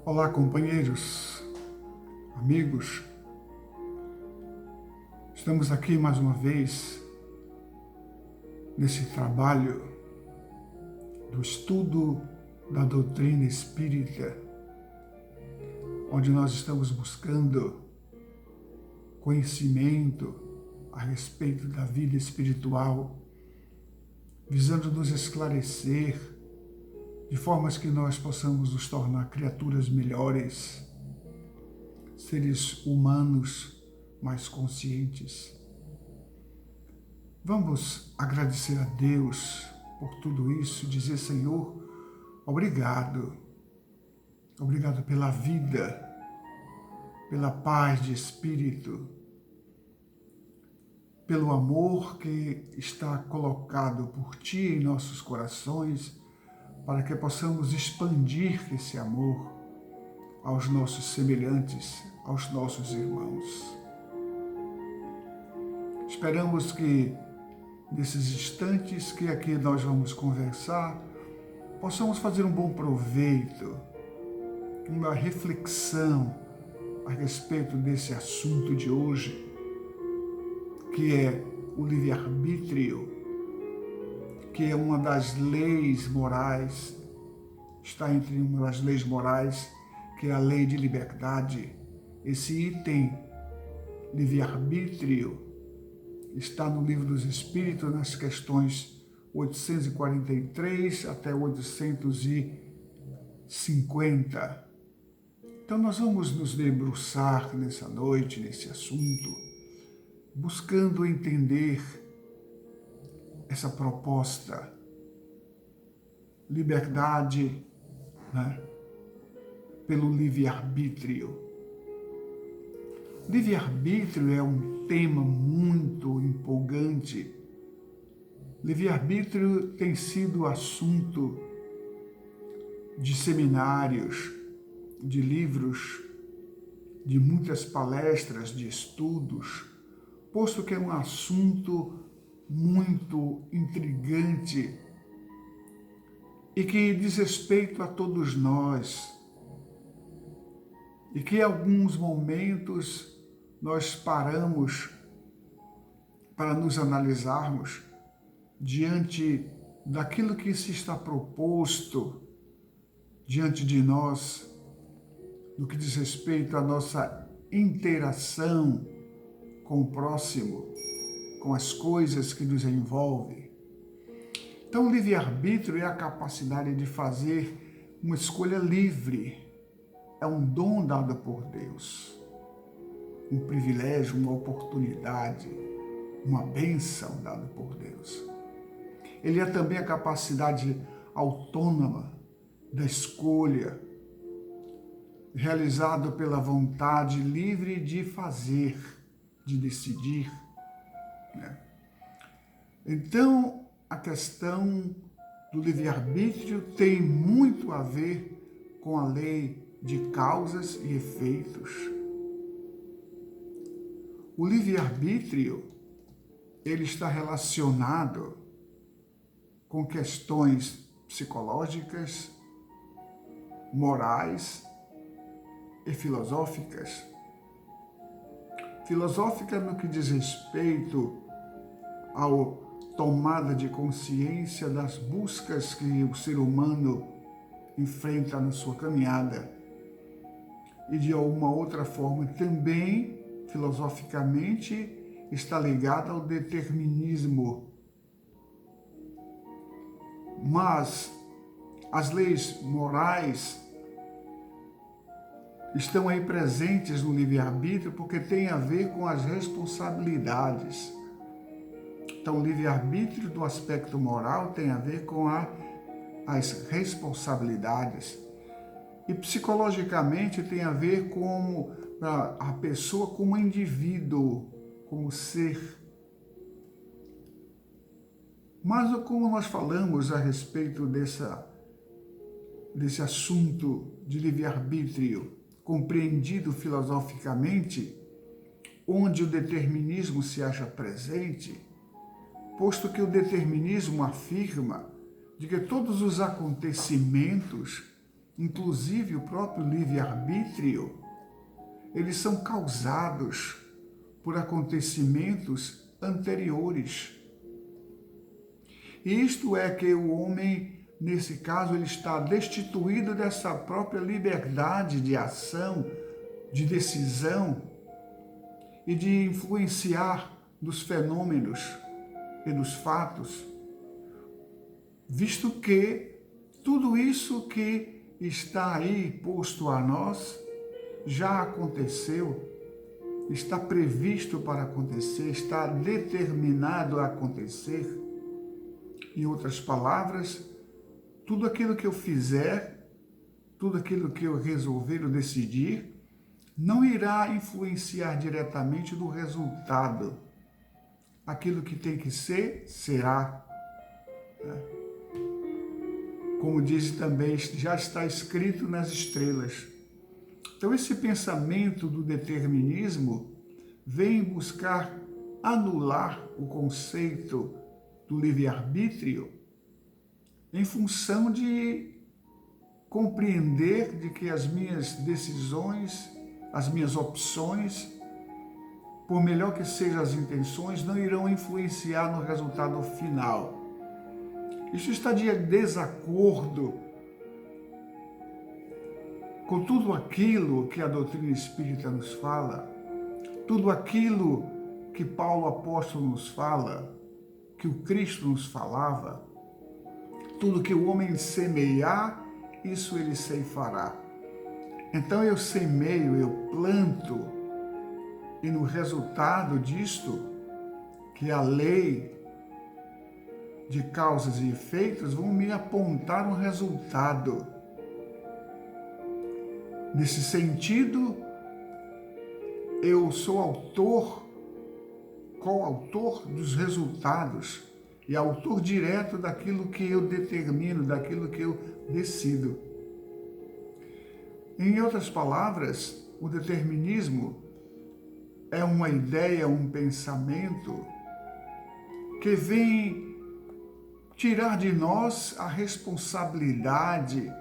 Olá, companheiros, amigos. Estamos aqui mais uma vez nesse trabalho do estudo da doutrina espírita, onde nós estamos buscando conhecimento a respeito da vida espiritual, visando nos esclarecer de formas que nós possamos nos tornar criaturas melhores, seres humanos mais conscientes. Vamos agradecer a Deus por tudo isso, dizer: Senhor, obrigado. Obrigado pela vida, pela paz de espírito, pelo amor que está colocado por Ti em nossos corações, para que possamos expandir esse amor aos nossos semelhantes, aos nossos irmãos. Esperamos que, nesses instantes que aqui nós vamos conversar, possamos fazer um bom proveito, uma reflexão a respeito desse assunto de hoje, que é o livre-arbítrio, que é uma das leis morais, está entre uma das leis morais, que é a lei de liberdade. Esse item, livre-arbítrio, está no Livro dos Espíritos, nas questões 843 até 850. Então nós vamos nos debruçar nessa noite, nesse assunto, buscando entender essa proposta, liberdade, né, pelo livre-arbítrio. Livre-arbítrio é um tema muito empolgante. Livre-arbítrio tem sido assunto de seminários, de livros, de muitas palestras, de estudos, posto que é um assunto muito intrigante e que diz respeito a todos nós, e que em alguns momentos nós paramos para nos analisarmos diante daquilo que se está proposto diante de nós, no que diz respeito à nossa interação com o próximo, com as coisas que nos envolvem. Então, o livre-arbítrio é a capacidade de fazer uma escolha livre. É um dom dado por Deus, um privilégio, uma oportunidade, uma bênção dada por Deus. Ele é também a capacidade autônoma da escolha, realizada pela vontade livre de fazer, de decidir. Então, a questão do livre-arbítrio tem muito a ver com a lei de causas e efeitos. O livre-arbítrio, ele está relacionado com questões psicológicas, morais e filosóficas. Filosófica no que diz respeito à tomada de consciência das buscas que o ser humano enfrenta na sua caminhada. E de alguma outra forma também, filosoficamente, está ligada ao determinismo. Mas as leis morais estão aí presentes no livre-arbítrio porque tem a ver com as responsabilidades. Então, o livre-arbítrio do aspecto moral tem a ver com as responsabilidades. E psicologicamente tem a ver com a pessoa como indivíduo, como ser. Mas como nós falamos a respeito desse assunto de livre-arbítrio compreendido filosoficamente, onde o determinismo se acha presente, posto que o determinismo afirma de que todos os acontecimentos inclusive o próprio livre-arbítrio, eles são causados por acontecimentos anteriores. Isto é que o homem, nesse caso, ele está destituído dessa própria liberdade de ação, de decisão e de influenciar nos fenômenos e nos fatos, visto que tudo isso que está aí posto a nós já aconteceu, está previsto para acontecer, está determinado a acontecer. Em outras palavras, tudo aquilo que eu fizer, tudo aquilo que eu resolver ou decidir, não irá influenciar diretamente no resultado. Aquilo que tem que ser, será. Como diz também, já está escrito nas estrelas. Então, esse pensamento do determinismo vem buscar anular o conceito do livre-arbítrio em função de compreender de que as minhas decisões, as minhas opções, por melhor que sejam as intenções, não irão influenciar no resultado final. Isso está de desacordo com tudo aquilo que a doutrina espírita nos fala, tudo aquilo que Paulo apóstolo nos fala, que o Cristo nos falava, tudo que o homem semear, isso ele ceifará. Então eu semeio, eu planto, e no resultado disto, que a lei de causas e efeitos vão me apontar um resultado. Nesse sentido, eu sou autor, coautor dos resultados e autor direto daquilo que eu determino, daquilo que eu decido. Em outras palavras, o determinismo é uma ideia, um pensamento que vem tirar de nós a responsabilidade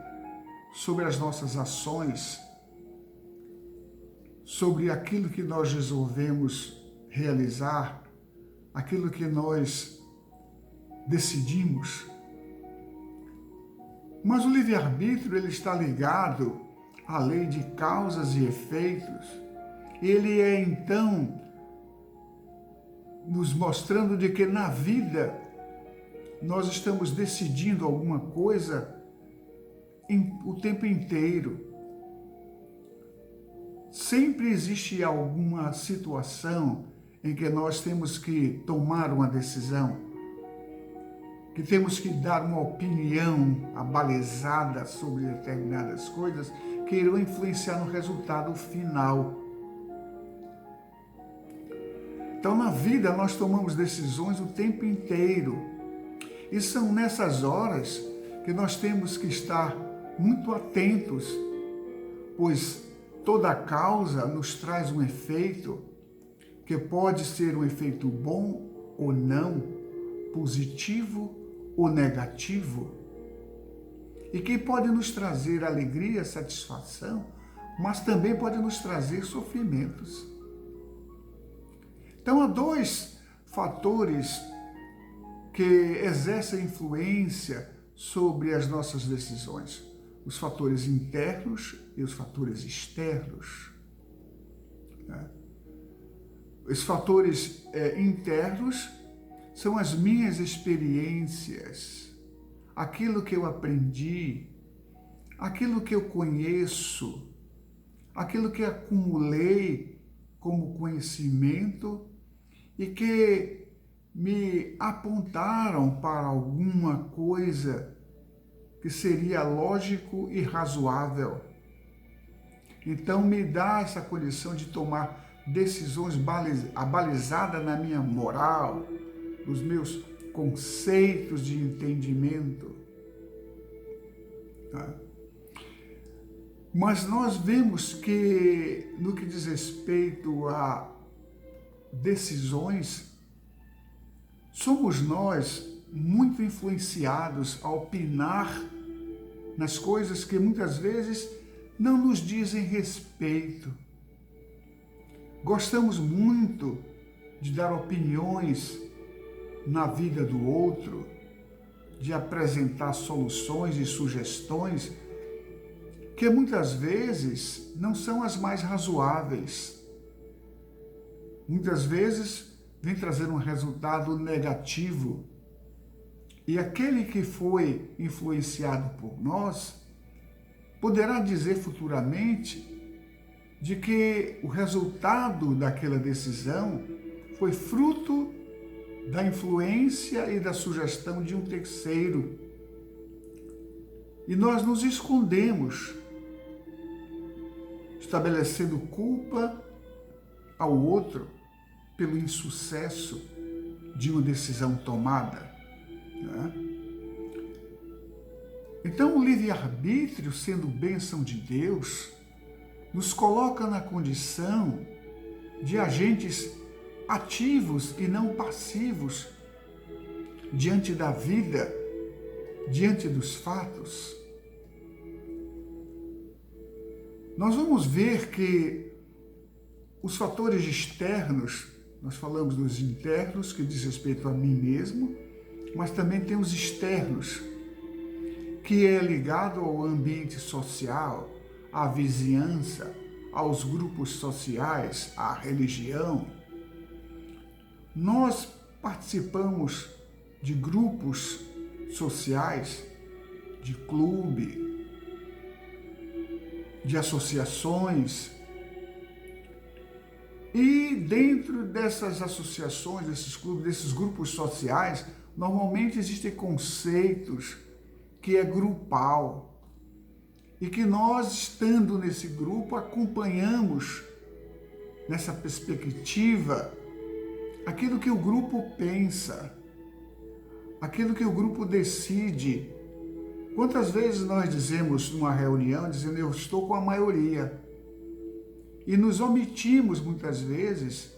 sobre as nossas ações, sobre aquilo que nós resolvemos realizar, aquilo que nós decidimos. Mas o livre-arbítrio, ele está ligado à lei de causas e efeitos. Ele é, então, nos mostrando de que na vida nós estamos decidindo alguma coisa o tempo inteiro. Sempre existe alguma situação em que nós temos que tomar uma decisão, que temos que dar uma opinião abalizada sobre determinadas coisas que irão influenciar no resultado final. Então, na vida, nós tomamos decisões o tempo inteiro. E são nessas horas que nós temos que estar muito atentos, pois toda causa nos traz um efeito, que pode ser um efeito bom ou não, positivo ou negativo, e que pode nos trazer alegria, satisfação, mas também pode nos trazer sofrimentos. Então, há dois fatores que exercem influência sobre as nossas decisões: os fatores internos e os fatores externos. Os fatores internos são as minhas experiências, aquilo que eu aprendi, aquilo que eu conheço, aquilo que acumulei como conhecimento e que me apontaram para alguma coisa que seria lógico e razoável. Então me dá essa condição de tomar decisões abalizadas na minha moral, nos meus conceitos de entendimento. Tá? Mas nós vemos que, no que diz respeito a decisões, somos nós muito influenciados a opinar nas coisas que muitas vezes não nos dizem respeito. Gostamos muito de dar opiniões na vida do outro, de apresentar soluções e sugestões que muitas vezes não são as mais razoáveis. Muitas vezes vem trazer um resultado negativo. E aquele que foi influenciado por nós poderá dizer futuramente de que o resultado daquela decisão foi fruto da influência e da sugestão de um terceiro. E nós nos escondemos, estabelecendo culpa ao outro pelo insucesso de uma decisão tomada, né? Então, o livre-arbítrio, sendo bênção de Deus, nos coloca na condição de agentes ativos e não passivos diante da vida, diante dos fatos. Nós vamos ver que os fatores externos, nós falamos dos internos, que diz respeito a mim mesmo, mas também tem os externos, que é ligado ao ambiente social, à vizinhança, aos grupos sociais, à religião. Nós participamos de grupos sociais, de clube, de associações. E dentro dessas associações, desses clubes, desses grupos sociais, normalmente existem conceitos que é grupal e que nós, estando nesse grupo, acompanhamos nessa perspectiva aquilo que o grupo pensa, aquilo que o grupo decide. Quantas vezes nós dizemos numa reunião, dizendo eu estou com a maioria, e nos omitimos muitas vezes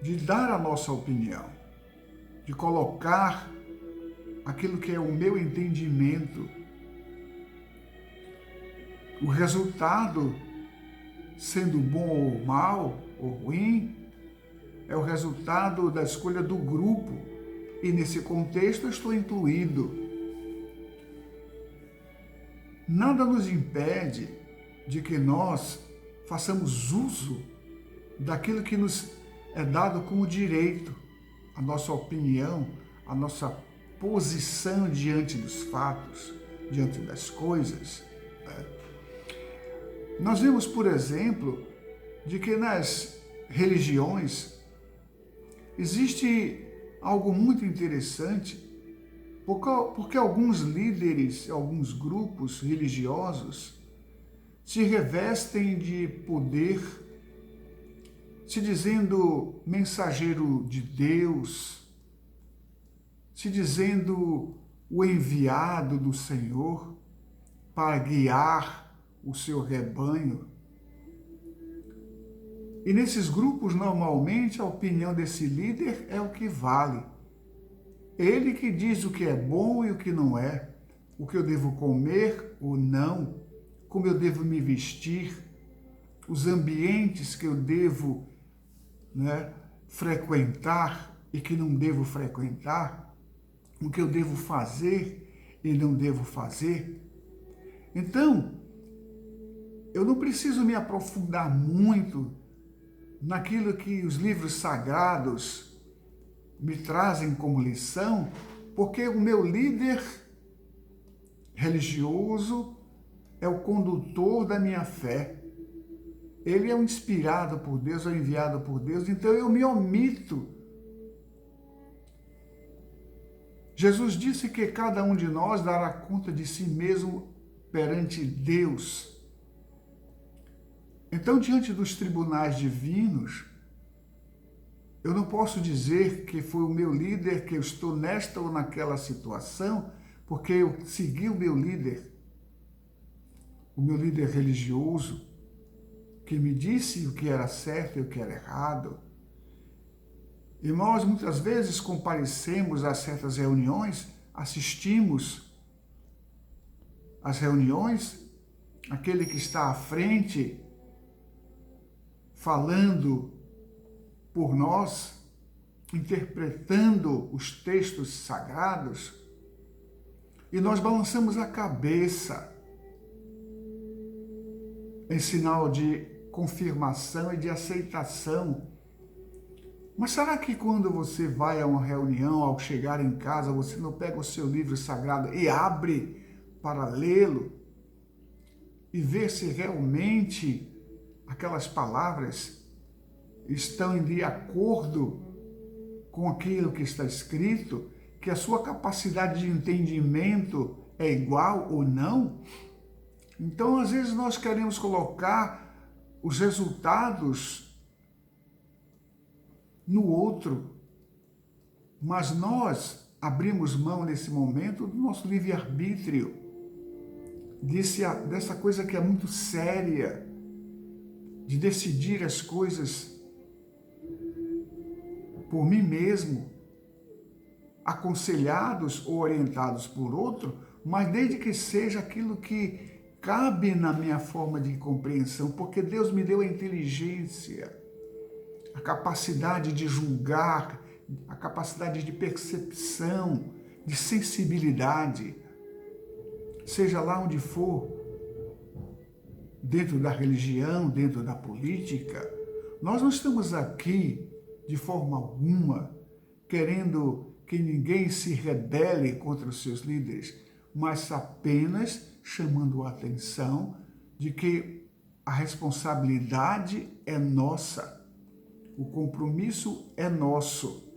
de dar a nossa opinião, de colocar aquilo que é o meu entendimento. O resultado, sendo bom ou mal, ou ruim, é o resultado da escolha do grupo. E nesse contexto eu estou incluído. Nada nos impede de que nós façamos uso daquilo que nos é dado como direito, a nossa opinião, a nossa posição diante dos fatos, diante das coisas. Nós vemos, por exemplo, de que nas religiões existe algo muito interessante, porque alguns líderes, alguns grupos religiosos se revestem de poder, se dizendo mensageiro de Deus, se dizendo o enviado do Senhor para guiar o seu rebanho. E nesses grupos, normalmente, a opinião desse líder é o que vale. Ele que diz o que é bom e o que não é, o que eu devo comer ou não, como eu devo me vestir, os ambientes que eu devo, frequentar e que não devo frequentar, o que eu devo fazer e não devo fazer. Então, eu não preciso me aprofundar muito naquilo que os livros sagrados me trazem como lição, porque o meu líder religioso é o condutor da minha fé. Ele é o inspirado por Deus, é o enviado por Deus, então eu me omito. Jesus disse que cada um de nós dará conta de si mesmo perante Deus. Então, diante dos tribunais divinos, eu não posso dizer que foi o meu líder, que eu estou nesta ou naquela situação, porque eu segui o meu líder religioso, que me disse o que era certo e o que era errado. E nós muitas vezes comparecemos a certas reuniões, assistimos, as reuniões, aquele que está à frente, falando por nós, interpretando os textos sagrados, e nós balançamos a cabeça em sinal de confirmação e de aceitação. Mas será que quando você vai a uma reunião, ao chegar em casa, você não pega o seu livro sagrado e abre para lê-lo e ver se realmente aquelas palavras estão de acordo com aquilo que está escrito, que a sua capacidade de entendimento é igual ou não? Então, às vezes, nós queremos colocar os resultados no outro, mas nós abrimos mão nesse momento do nosso livre-arbítrio, dessa coisa que é muito séria, de decidir as coisas por mim mesmo, aconselhados ou orientados por outro, mas desde que seja aquilo que cabe na minha forma de compreensão, porque Deus me deu a inteligência, a capacidade de julgar, a capacidade de percepção, de sensibilidade, seja lá onde for, dentro da religião, dentro da política. Nós não estamos aqui, de forma alguma, querendo que ninguém se rebele contra os seus líderes, mas apenas chamando a atenção de que a responsabilidade é nossa, o compromisso é nosso,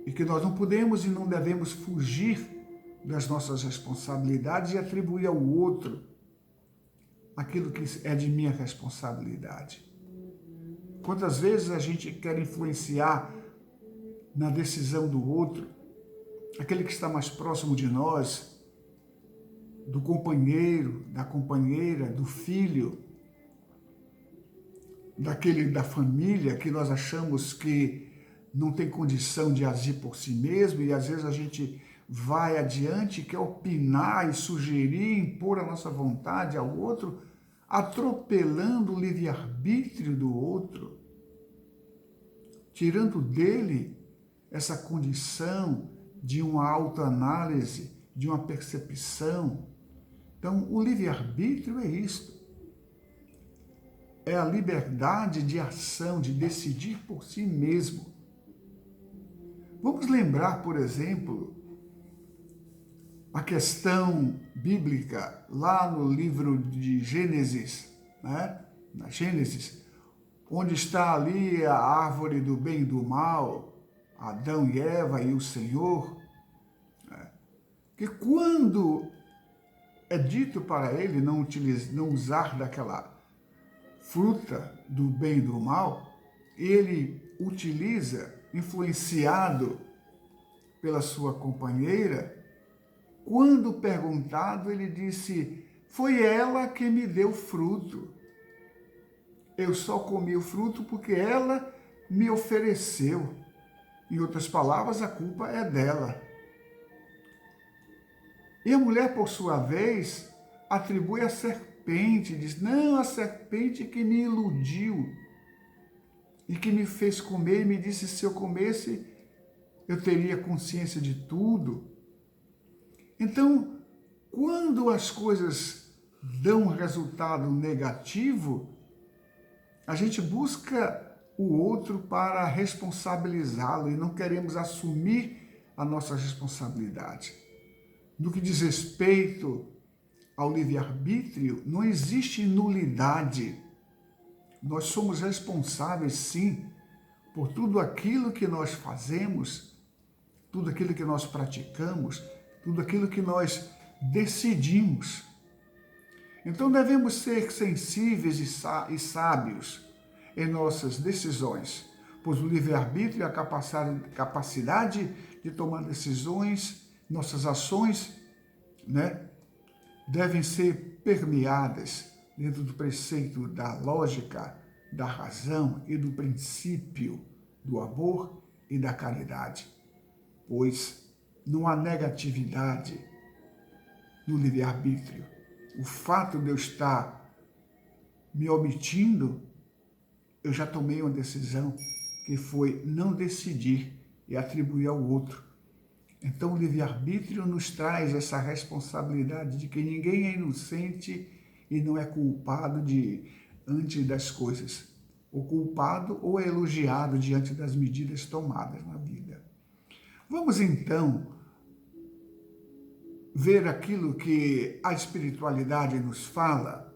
e que nós não podemos e não devemos fugir das nossas responsabilidades e atribuir ao outro aquilo que é de minha responsabilidade. Quantas vezes a gente quer influenciar na decisão do outro, aquele que está mais próximo de nós, do companheiro, da companheira, do filho, da família que nós achamos que não tem condição de agir por si mesmo, e às vezes a gente vai adiante, quer opinar e sugerir, impor a nossa vontade ao outro, atropelando o livre-arbítrio do outro, tirando dele essa condição de uma autoanálise, de uma percepção. Então, o livre-arbítrio é isto. É a liberdade de ação, de decidir por si mesmo. Vamos lembrar, por exemplo, a questão bíblica lá no livro de Gênesis, né? Na Gênesis, onde está ali a árvore do bem e do mal, Adão e Eva e o Senhor, né? Que quando é dito para ele não usar daquela fruta do bem e do mal, ele utiliza, influenciado pela sua companheira. Quando perguntado, ele disse: foi ela que me deu fruto. Eu só comi o fruto porque ela me ofereceu. Em outras palavras, a culpa é dela. E a mulher, por sua vez, atribui a serpente, diz: não, a serpente que me iludiu e que me fez comer, e me disse: se eu comesse, eu teria consciência de tudo. Então, quando as coisas dão um resultado negativo, a gente busca o outro para responsabilizá-lo e não queremos assumir a nossa responsabilidade. No que diz respeito ao livre-arbítrio, não existe nulidade. Nós somos responsáveis, sim, por tudo aquilo que nós fazemos, tudo aquilo que nós praticamos, tudo aquilo que nós decidimos. Então devemos ser sensíveis e sábios em nossas decisões, pois o livre-arbítrio é a capacidade de tomar decisões, nossas ações, né, devem ser permeadas dentro do preceito da lógica, da razão e do princípio do amor e da caridade, pois não há negatividade no livre-arbítrio. O fato de eu estar me omitindo, eu já tomei uma decisão, que foi não decidir e atribuir ao outro. Então o livre-arbítrio nos traz essa responsabilidade de que ninguém é inocente e não é culpado diante das coisas. O culpado ou é elogiado diante das medidas tomadas na vida. Vamos então ver aquilo que a espiritualidade nos fala,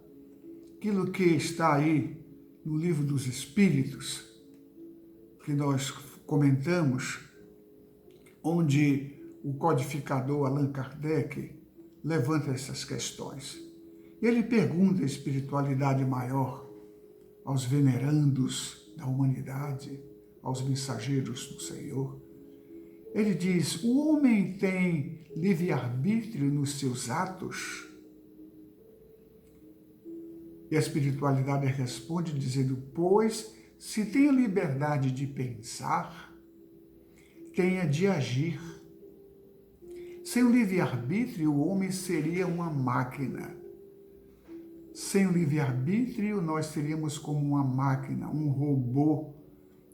aquilo que está aí no Livro dos Espíritos, que nós comentamos, onde o codificador Allan Kardec levanta essas questões. Ele pergunta a espiritualidade maior aos venerandos da humanidade, aos mensageiros do Senhor. Ele diz: o homem tem livre-arbítrio nos seus atos? E a espiritualidade responde dizendo: pois, se tem a liberdade de pensar, tenha de agir. Sem o livre-arbítrio, o homem seria uma máquina. Sem o livre-arbítrio, nós seríamos como uma máquina, um robô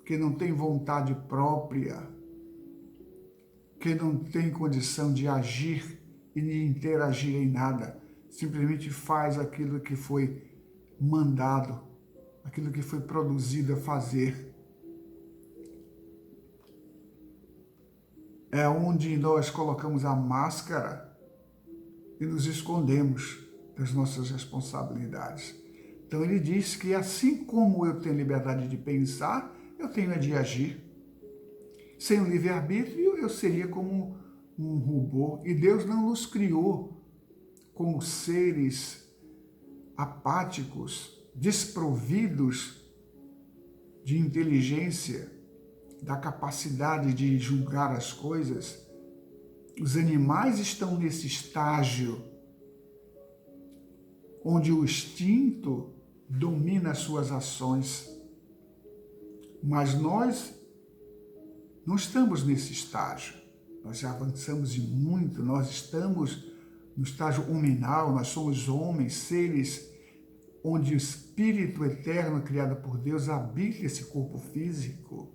que não tem vontade própria, que não tem condição de agir e de interagir em nada. Simplesmente faz aquilo que foi mandado, aquilo que foi produzido a fazer. É onde nós colocamos a máscara e nos escondemos das nossas responsabilidades. Então ele diz que assim como eu tenho liberdade de pensar, eu tenho de agir. Sem o livre-arbítrio, eu seria como um robô. E Deus não nos criou como seres apáticos, desprovidos de inteligência, da capacidade de julgar as coisas. Os animais estão nesse estágio onde o instinto domina as suas ações. Mas nós não estamos nesse estágio. Nós já avançamos de muito, nós estamos no estágio hominal, nós somos homens, seres onde o Espírito eterno criado por Deus habita esse corpo físico.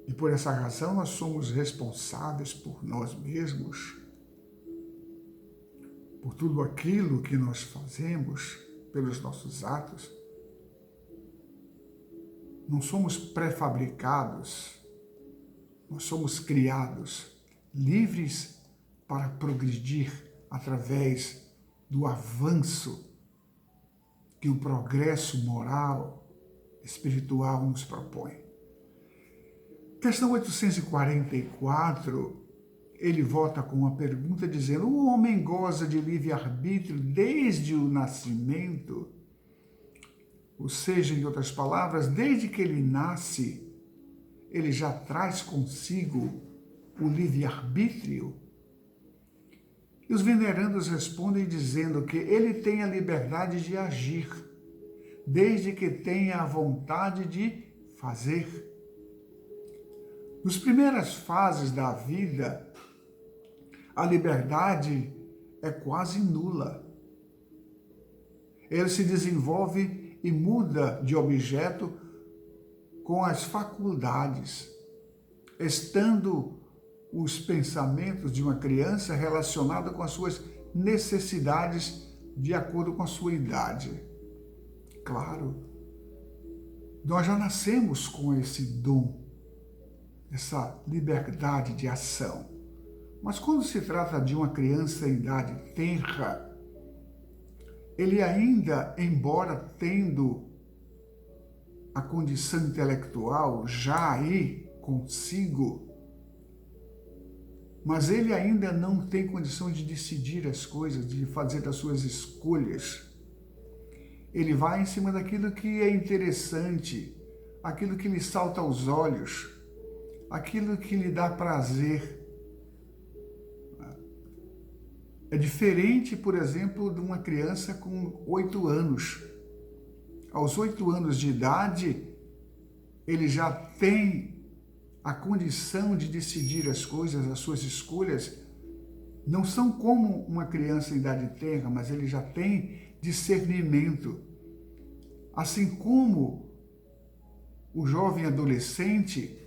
E por essa razão nós somos responsáveis por nós mesmos, por tudo aquilo que nós fazemos, pelos nossos atos. Não somos pré-fabricados, nós somos criados, livres para progredir através do avanço que o progresso moral, espiritual nos propõe. Questão 844, ele volta com uma pergunta dizendo: o homem goza de livre-arbítrio desde o nascimento? Ou seja, em outras palavras, desde que ele nasce, ele já traz consigo o livre-arbítrio? E os venerandos respondem dizendo que ele tem a liberdade de agir, desde que tenha a vontade de fazer. Nas primeiras fases da vida, a liberdade é quase nula. Ele se desenvolve e muda de objeto com as faculdades, estando os pensamentos de uma criança relacionados com as suas necessidades de acordo com a sua idade. Claro, nós já nascemos com esse dom, essa liberdade de ação. Mas quando se trata de uma criança em idade tenra, ele ainda, embora tendo a condição intelectual já aí consigo, mas ele ainda não tem condição de decidir as coisas, de fazer as suas escolhas. Ele vai em cima daquilo que é interessante, aquilo que lhe salta aos olhos, aquilo que lhe dá prazer. É diferente, por exemplo, de uma criança com 8 anos. Aos 8 anos de idade, ele já tem a condição de decidir as coisas, as suas escolhas, não são como uma criança em idade tenra, mas ele já tem discernimento. Assim como o jovem adolescente,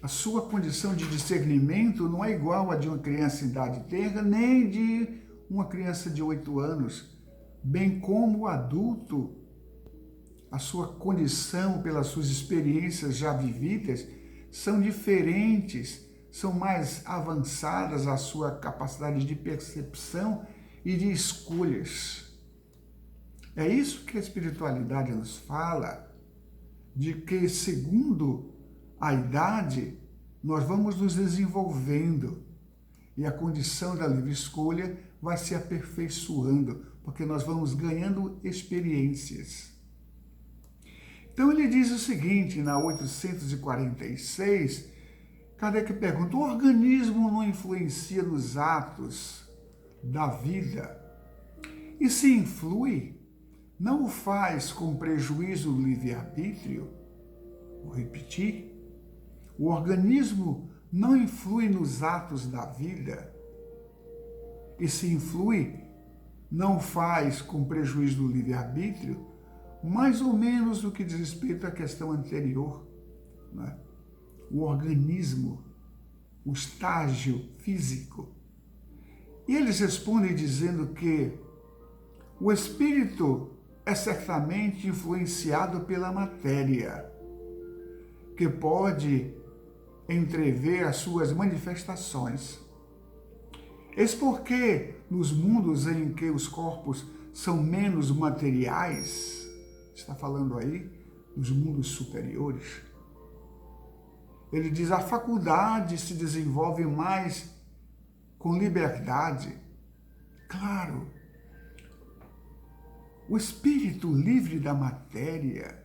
a sua condição de discernimento não é igual à de uma criança em idade tenra, nem de uma criança de 8 anos, bem como o adulto, a sua condição pelas suas experiências já vividas são diferentes, são mais avançadas a sua capacidade de percepção e de escolhas. É isso que a espiritualidade nos fala, de que segundo a idade nós vamos nos desenvolvendo e a condição da livre escolha vai se aperfeiçoando, porque nós vamos ganhando experiências. Então ele diz o seguinte, na 846, Kardec pergunta, o organismo não influencia nos atos da vida? E se influi, não o faz com prejuízo do livre-arbítrio? Vou repetir. O organismo não influi nos atos da vida? E se influi, não o faz com prejuízo do livre-arbítrio? Mais ou menos o que diz respeito à questão anterior, né? O organismo, o estágio físico. E eles respondem dizendo que o espírito é certamente influenciado pela matéria, que pode entrever as suas manifestações. Eis porque nos mundos em que os corpos são menos materiais, está falando aí dos mundos superiores, ele diz, a faculdade se desenvolve mais com liberdade. Claro, o espírito livre da matéria,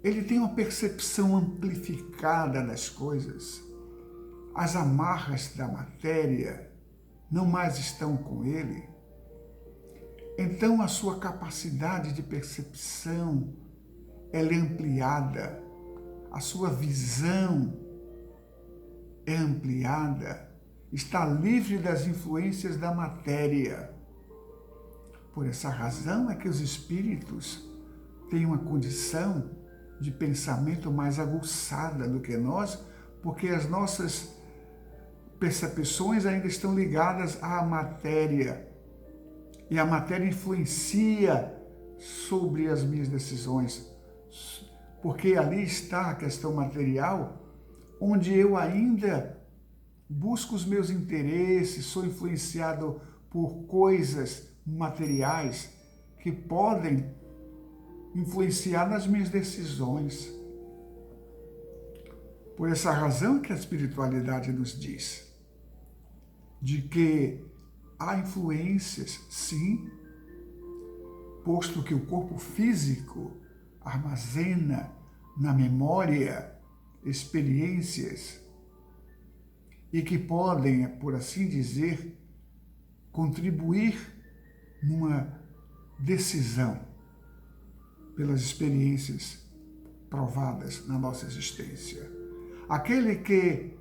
ele tem uma percepção amplificada das coisas. As amarras da matéria não mais estão com ele. Então a sua capacidade de percepção, ela é ampliada, a sua visão é ampliada, está livre das influências da matéria. Por essa razão é que os espíritos têm uma condição de pensamento mais aguçada do que nós, porque as nossas percepções ainda estão ligadas à matéria. E a matéria influencia sobre as minhas decisões, porque ali está a questão material, onde eu ainda busco os meus interesses, sou influenciado por coisas materiais que podem influenciar nas minhas decisões. Por essa razão que a espiritualidade nos diz de que há influências, sim, posto que o corpo físico armazena na memória experiências e que podem, por assim dizer, contribuir numa decisão pelas experiências provadas na nossa existência. Aquele que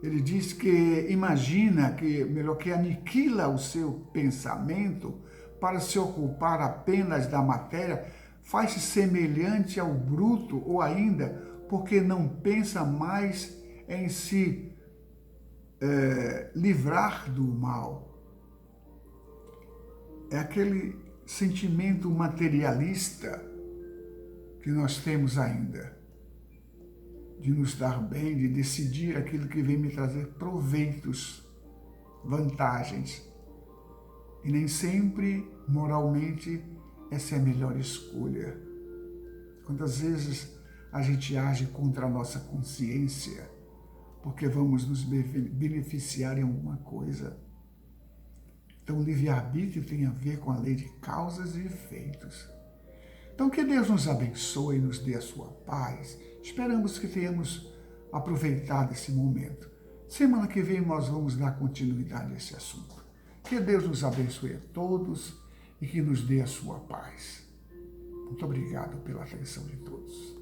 ele diz que imagina, que aniquila o seu pensamento para se ocupar apenas da matéria, faz-se semelhante ao bruto, ou ainda, porque não pensa mais em se livrar do mal. É aquele sentimento materialista que nós temos ainda, de nos dar bem, de decidir aquilo que vem me trazer proveitos, vantagens. E nem sempre, moralmente, essa é a melhor escolha. Quantas vezes a gente age contra a nossa consciência, porque vamos nos beneficiar em alguma coisa. Então, o livre-arbítrio tem a ver com a lei de causas e efeitos. Então, que Deus nos abençoe e nos dê a sua paz. Esperamos que tenhamos aproveitado esse momento. Semana que vem nós vamos dar continuidade a esse assunto. Que Deus nos abençoe a todos e que nos dê a sua paz. Muito obrigado pela atenção de todos.